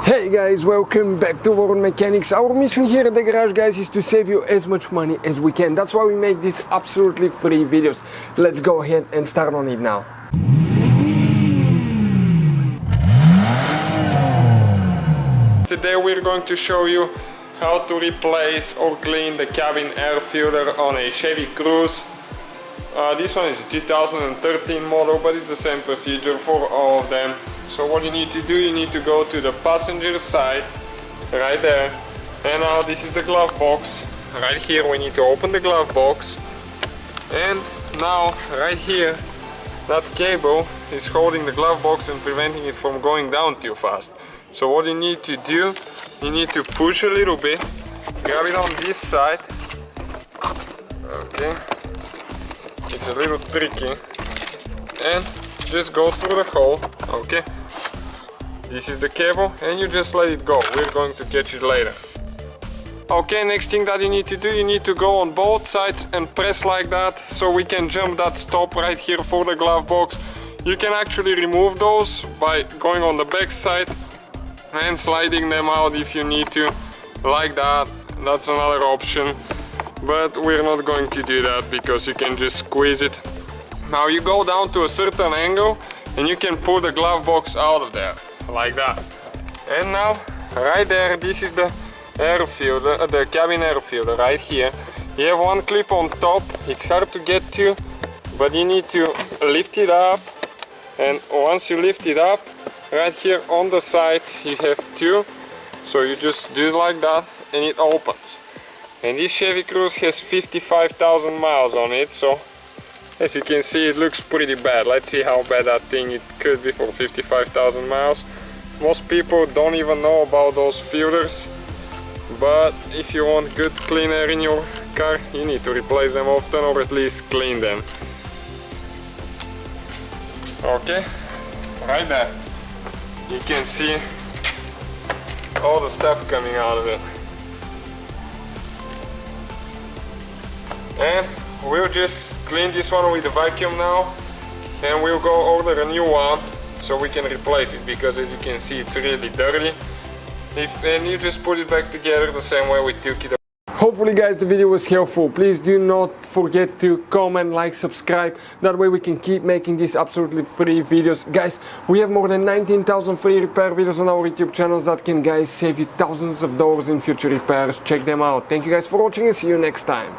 Hey guys, welcome back to World Mechanics. Our mission here at the garage, guys, is to save you as much money as we can. That's why we make these absolutely free videos. Let's go ahead and start on it now. Today we're going to show you how to replace or clean the cabin air filter on a Chevy Cruze. This one is a 2013 model, but it's the same procedure for all of them. So what you need to do, you need to go to the passenger side, right there. And now this is the glove box. Right here we need to open the glove box. And now right here, that cable is holding the glove box and preventing it from going down too fast. So what you need to do, you need to push a little bit, grab it on this side. Okay. It's a little tricky, and just go through the hole. Okay, this is the cable, and you just let it go. We're going to catch it later. Okay, next thing that you need to do, you need to go on both sides and press like that, so we can jump that stop right here for the glove box. You can actually remove those by going on the back side and sliding them out if you need to, like that. That's another option. But we're not going to do that because you can just squeeze it. Now you go down to a certain angle and you can pull the glove box out of there, like that. And now, right there, this is the air filter, the cabin air filter right here. You have one clip on top, it's hard to get to, but you need to lift it up. And once you lift it up, right here on the sides you have two. So you just do it like that and it opens. And this Chevy Cruze has 55,000 miles on it, so as you can see it looks pretty bad. Let's see how bad that thing it could be for 55,000 miles. Most people don't even know about those filters, but if you want good clean air in your car, you need to replace them often or at least clean them. Okay, right there. You can see all the stuff coming out of it. And we'll just clean this one with the vacuum now, and we'll go order a new one so we can replace it, because as you can see it's really dirty. And you just put it back together the same way we took it. Hopefully guys the video was helpful. Please do not forget to comment, like, subscribe. That way we can keep making these absolutely free videos. Guys, we have more than 19,000 free repair videos on our YouTube channels that can, guys, save you thousands of dollars in future repairs. Check them out. Thank you guys for watching and see you next time.